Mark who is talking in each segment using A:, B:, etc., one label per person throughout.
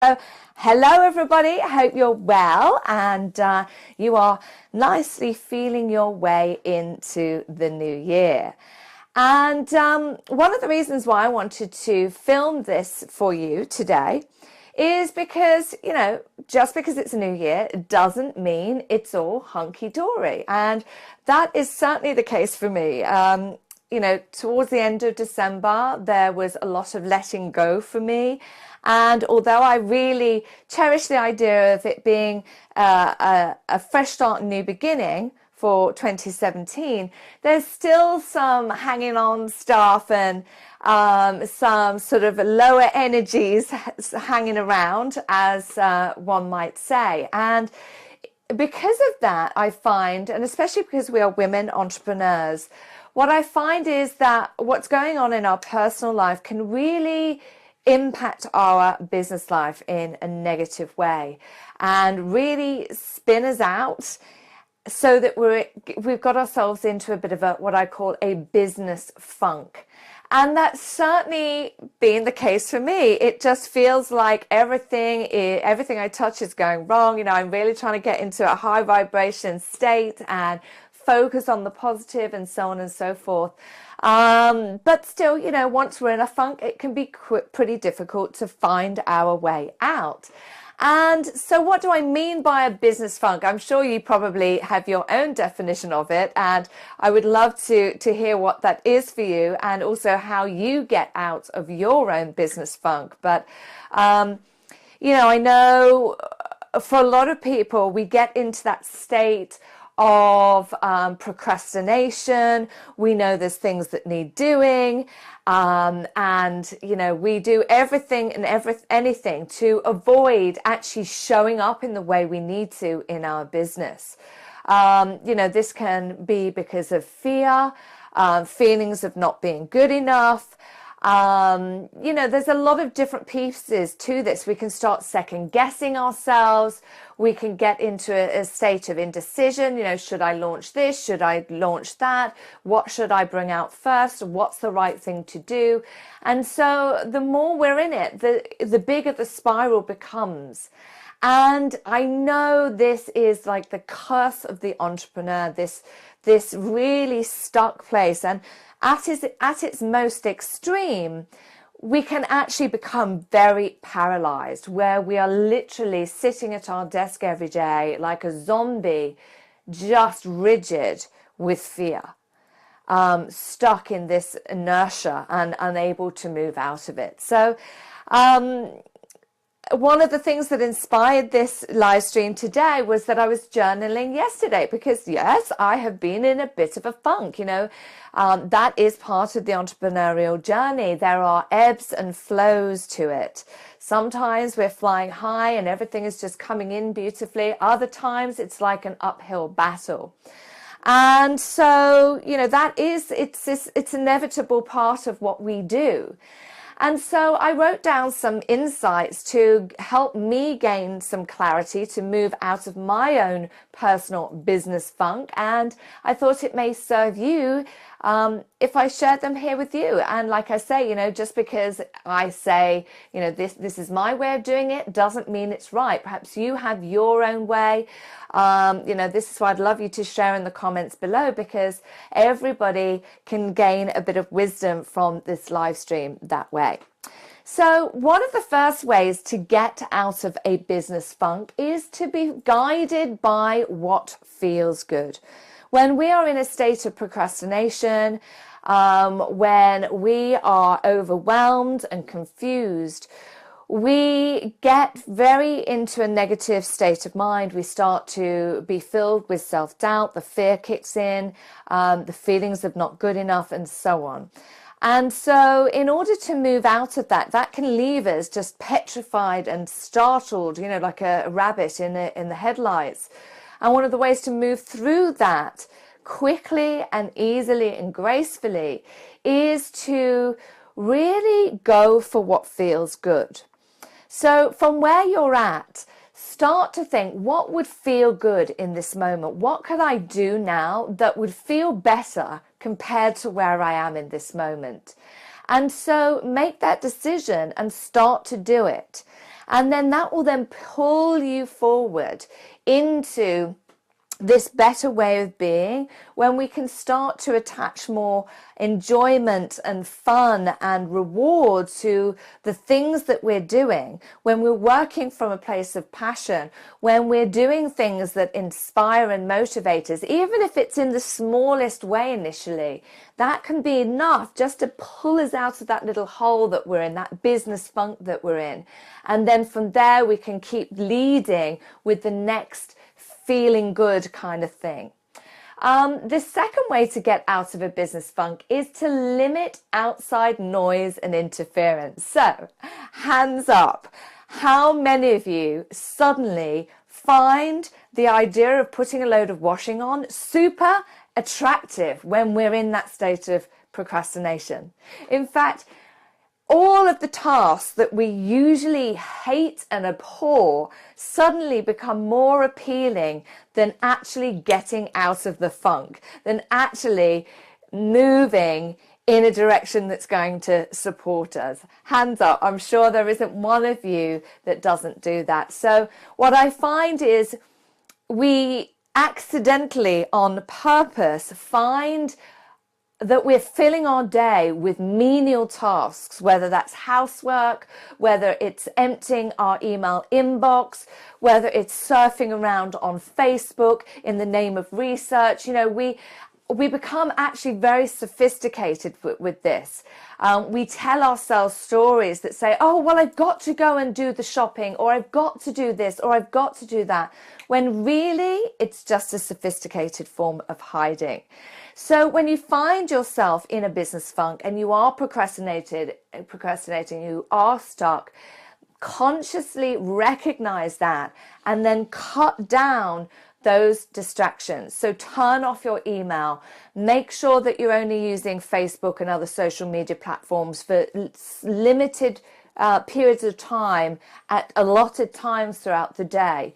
A: So, hello everybody, I hope you're well and you are nicely feeling your way into the new year. And one of the reasons why I wanted to film this for you today is because, just because it's a new year, it doesn't mean it's all hunky-dory. And that is certainly the case for me. Towards the end of December, there was a lot of letting go for me. And although I really cherish the idea of it being a fresh start and new beginning for 2017, there's still some hanging on stuff and some sort of lower energies hanging around, as one might say. And because of that, I find, and especially because we are women entrepreneurs, what I find is that what's going on in our personal life can really impact our business life in a negative way and really spin us out so that we've got ourselves into a bit of what I call a business funk. And that's certainly been the case for me. It just feels like everything I touch is going wrong. I'm really trying to get into a high vibration state and focus on the positive and so on and so forth. But still, once we're in a funk, it can be pretty difficult to find our way out. And so what do I mean by a business funk? I'm sure you probably have your own definition of it, and I would love to hear what that is for you and also how you get out of your own business funk. But, I know for a lot of people, we get into that state of procrastination. We know there's things that need doing, and we do everything and anything to avoid actually showing up in the way we need to in our business. This can be because of fear, feelings of not being good enough. There's a lot of different pieces to this. We can start second guessing ourselves. We can get into a state of indecision. Should I launch this? Should I launch that? What should I bring out first? What's the right thing to do? And so the more we're in it, the bigger the spiral becomes. And I know this is like the curse of the entrepreneur, this really stuck place. And at its most extreme, we can actually become very paralyzed, where we are literally sitting at our desk every day like a zombie, just rigid with fear, stuck in this inertia and unable to move out of it. So one of the things that inspired this live stream today was that I was journaling yesterday because, yes, I have been in a bit of a funk. That is part of the entrepreneurial journey. There are ebbs and flows to it. Sometimes we're flying high and everything is just coming in beautifully. Other times it's like an uphill battle. And so, it's inevitable part of what we do. And so I wrote down some insights to help me gain some clarity to move out of my own personal business funk. And I thought it may serve you if I shared them here with you. And like I say, just because I say, this is my way of doing it doesn't mean it's right. Perhaps you have your own way. This is why I'd love you to share in the comments below, because everybody can gain a bit of wisdom from this live stream that way. So one of the first ways to get out of a business funk is to be guided by what feels good. When we are in a state of procrastination, when we are overwhelmed and confused, we get very into a negative state of mind. We start to be filled with self-doubt, the fear kicks in, the feelings of not good enough, and so on. And so in order to move out of that can leave us just petrified and startled, like a rabbit in the headlights. And one of the ways to move through that quickly and easily and gracefully is to really go for what feels good. So from where you're at, start to think, what would feel good in this moment? What could I do now that would feel better compared to where I am in this moment? And so make that decision and start to do it. And then that will then pull you forward into this better way of being, when we can start to attach more enjoyment and fun and reward to the things that we're doing, when we're working from a place of passion, when we're doing things that inspire and motivate us, even if it's in the smallest way initially, that can be enough just to pull us out of that little hole that we're in, that business funk that we're in. And then from there, we can keep leading with the next feeling good kind of thing. The second way to get out of a business funk is to limit outside noise and interference. So, hands up. How many of you suddenly find the idea of putting a load of washing on super attractive when we're in that state of procrastination? In fact, all of the tasks that we usually hate and abhor suddenly become more appealing than actually getting out of the funk, than actually moving in a direction that's going to support us. Hands up, I'm sure there isn't one of you that doesn't do that. So what I find is we accidentally, on purpose, find that we're filling our day with menial tasks, whether that's housework, whether it's emptying our email inbox, whether it's surfing around on Facebook in the name of research. You know, we become actually very sophisticated with this. We tell ourselves stories that say, oh, well, I've got to go and do the shopping, or I've got to do this, or I've got to do that, when really it's just a sophisticated form of hiding. So when you find yourself in a business funk and you are procrastinating, you are stuck, consciously recognize that and then cut down those distractions. So turn off your email. Make sure that you're only using Facebook and other social media platforms for limited periods of time at allotted times throughout the day.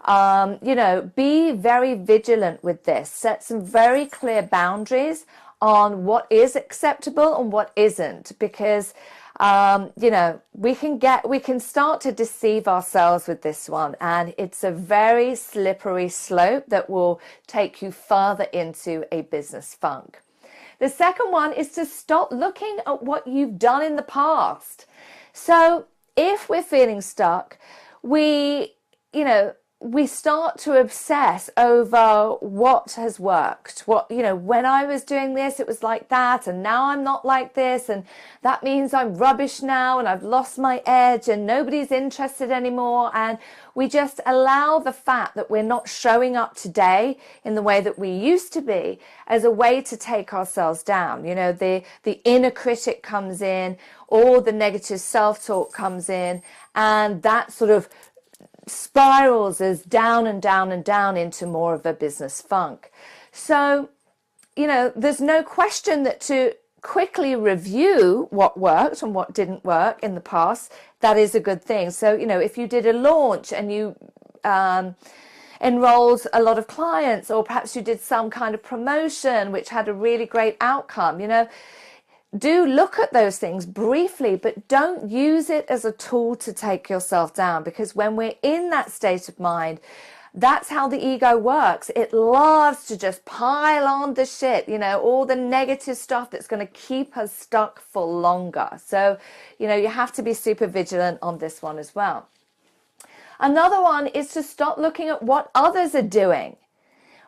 A: You know, be very vigilant with this. Set some very clear boundaries on what is acceptable and what isn't, because you know, we can start to deceive ourselves with this one, and it's a very slippery slope that will take you further into a business funk. The second one is to stop looking at what you've done in the past. So if we're feeling stuck, we start to obsess over what has worked. When I was doing this, it was like that, and now I'm not like this, and that means I'm rubbish now, and I've lost my edge, and nobody's interested anymore. And we just allow the fact that we're not showing up today in the way that we used to be as a way to take ourselves down. You know, the inner critic comes in, all the negative self-talk comes in, and that sort of spirals us down and down and down into more of a business funk. So, you know, there's no question that to quickly review what worked and what didn't work in the past, that is a good thing. So, you know, if you did a launch and you enrolled a lot of clients, or perhaps you did some kind of promotion which had a really great outcome, you know, do look at those things briefly, but don't use it as a tool to take yourself down, because when we're in that state of mind, that's how the ego works. It loves to just pile on the shit, you know, all the negative stuff that's going to keep us stuck for longer. So, you know, you have to be super vigilant on this one as well. Another one is to stop looking at what others are doing.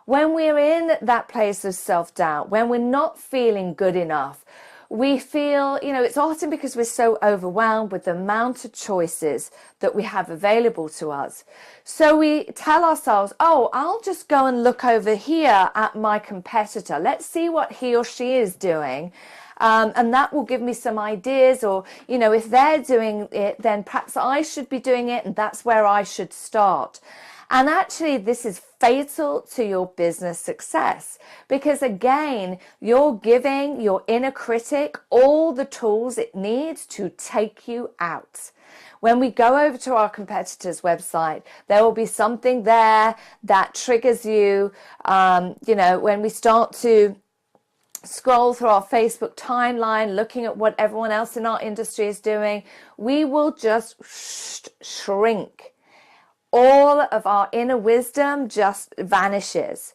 A: When we're in that place of self-doubt, when we're not feeling good enough, we feel, you know, it's often because we're so overwhelmed with the amount of choices that we have available to us. So we tell ourselves, oh, I'll just go and look over here at my competitor. Let's see what he or she is doing. And that will give me some ideas, or, you know, if they're doing it, then perhaps I should be doing it, and that's where I should start. And actually, this is fatal to your business success, because again, you're giving your inner critic all the tools it needs to take you out. When we go over to our competitor's website, there will be something there that triggers you. You know, when we start to scroll through our Facebook timeline, looking at what everyone else in our industry is doing, we will just shrink. All of our inner wisdom just vanishes.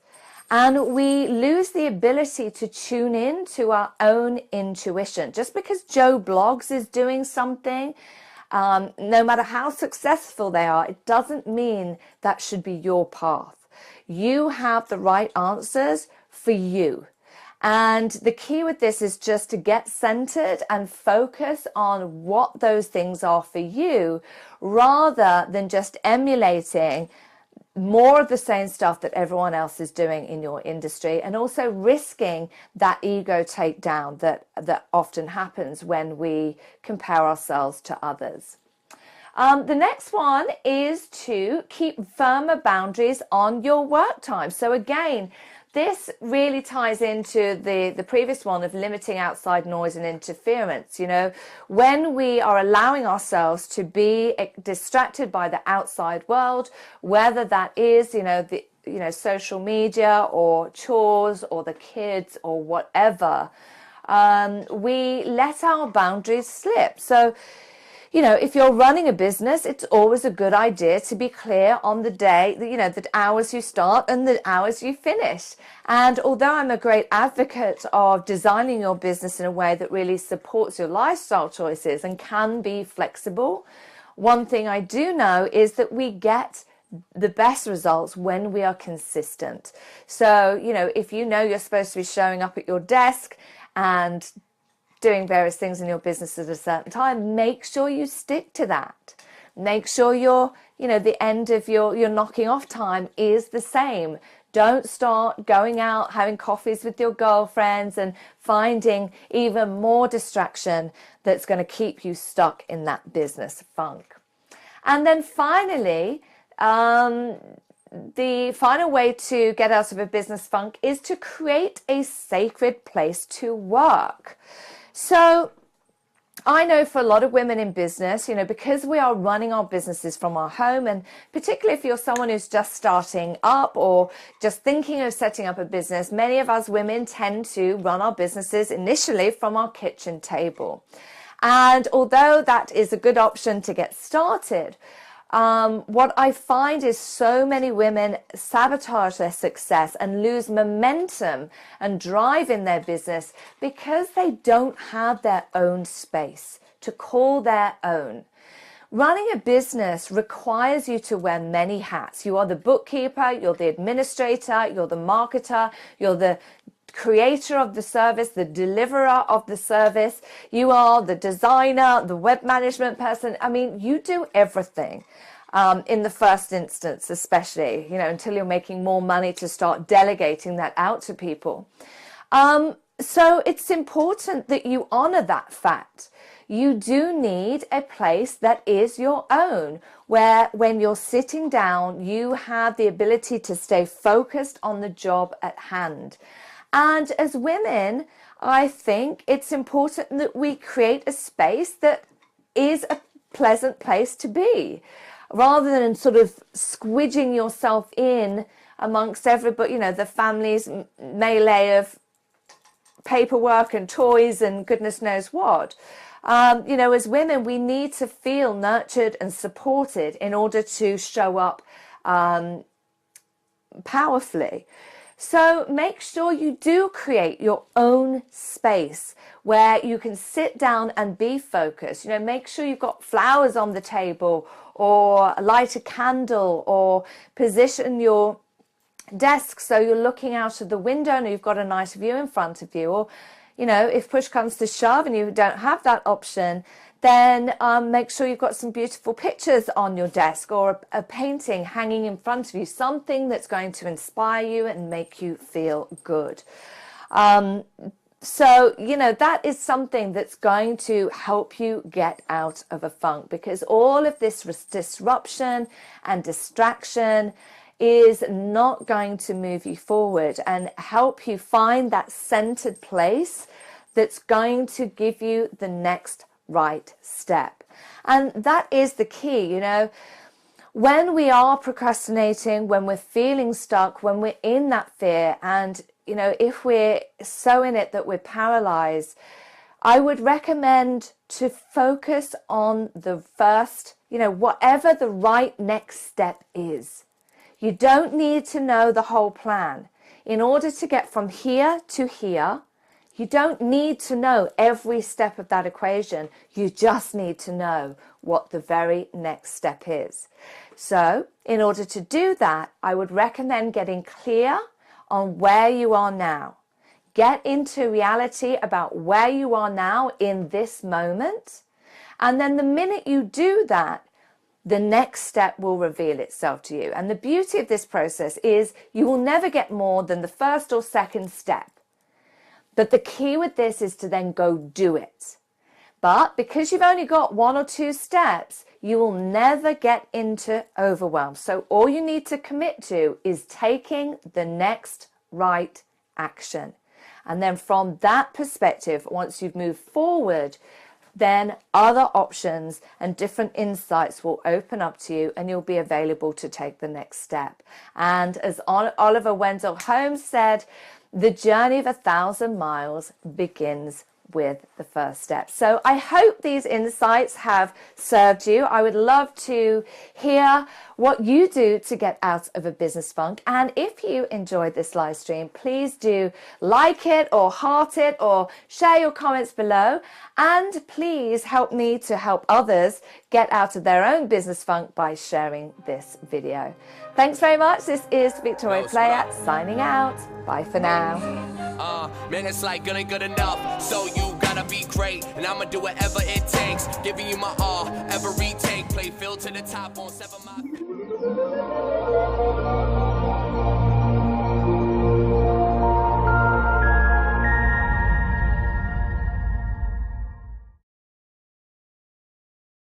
A: And we lose the ability to tune in to our own intuition. Just because Joe Blogs is doing something, no matter how successful they are, it doesn't mean that should be your path. You have the right answers for you. And the key with this is just to get centered and focus on what those things are for you, rather than just emulating more of the same stuff that everyone else is doing in your industry, and also risking that ego takedown that often happens when we compare ourselves to others. The next one is to keep firmer boundaries on your work time. So again, this really ties into the previous one of limiting outside noise and interference. You know, when we are allowing ourselves to be distracted by the outside world, whether that is, social media or chores or the kids or whatever, we let our boundaries slip. So, if you're running a business, it's always a good idea to be clear on the day, the hours you start and the hours you finish. And although I'm a great advocate of designing your business in a way that really supports your lifestyle choices and can be flexible, one thing I do know is that we get the best results when we are consistent. So, if you're supposed to be showing up at your desk and doing various things in your business at a certain time, make sure you stick to that. Make sure the end of your knocking off time is the same. Don't start going out, having coffees with your girlfriends and finding even more distraction that's going to keep you stuck in that business funk. And then finally, the final way to get out of a business funk is to create a sacred place to work. So I know for a lot of women in business, because we are running our businesses from our home, and particularly if you're someone who's just starting up or just thinking of setting up a business, many of us women tend to run our businesses initially from our kitchen table. And although that is a good option to get started, what I find is so many women sabotage their success and lose momentum and drive in their business because they don't have their own space to call their own. Running a business requires you to wear many hats. You are the bookkeeper, you're the administrator, you're the marketer, you're the creator of the service, the deliverer of the service. You are the designer, the web management person. I mean, you do everything in the first instance, especially, until you're making more money to start delegating that out to people. So it's important that you honor that fact. You do need a place that is your own, where when you're sitting down, you have the ability to stay focused on the job at hand. And as women, I think it's important that we create a space that is a pleasant place to be, rather than sort of squidging yourself in amongst everybody, the family's melee of paperwork and toys and goodness knows what. As women, we need to feel nurtured and supported in order to show up powerfully. So make sure you do create your own space where you can sit down and be focused. Make sure you've got flowers on the table, or light a candle, or position your desk so you're looking out of the window and you've got a nice view in front of you. Or, if push comes to shove and you don't have that option, then make sure you've got some beautiful pictures on your desk, or a painting hanging in front of you, something that's going to inspire you and make you feel good. So, that is something that's going to help you get out of a funk, because all of this disruption and distraction is not going to move you forward and help you find that centered place that's going to give you the next right step. And that is the key. When we are procrastinating, when we're feeling stuck, when we're in that fear, and if we're so in it that we're paralyzed, I would recommend to focus on the first, whatever the right next step is. You don't need to know the whole plan. In order to get from here to here, you don't need to know every step of that equation. You just need to know what the very next step is. So in order to do that, I would recommend getting clear on where you are now. Get into reality about where you are now in this moment. And then the minute you do that, the next step will reveal itself to you. And the beauty of this process is you will never get more than the first or second step. But the key with this is to then go do it. But because you've only got 1 or 2 steps, you will never get into overwhelm. So all you need to commit to is taking the next right action. And then from that perspective, once you've moved forward, then other options and different insights will open up to you and you'll be available to take the next step. And as Oliver Wendell Holmes said, the journey of 1,000 miles begins with the first step. So I hope these insights have served you. I would love to hear what you do to get out of a business funk. And if you enjoyed this live stream, please do like it or heart it or share your comments below. And please help me to help others get out of their own business funk by sharing this video. Thanks very much. This is Victoria Player signing out. Bye for now.
B: Man, it's like good ain't good enough, so you gotta be great, and I'ma do whatever it takes, giving you my all, every take, play fill to the top on 7 miles.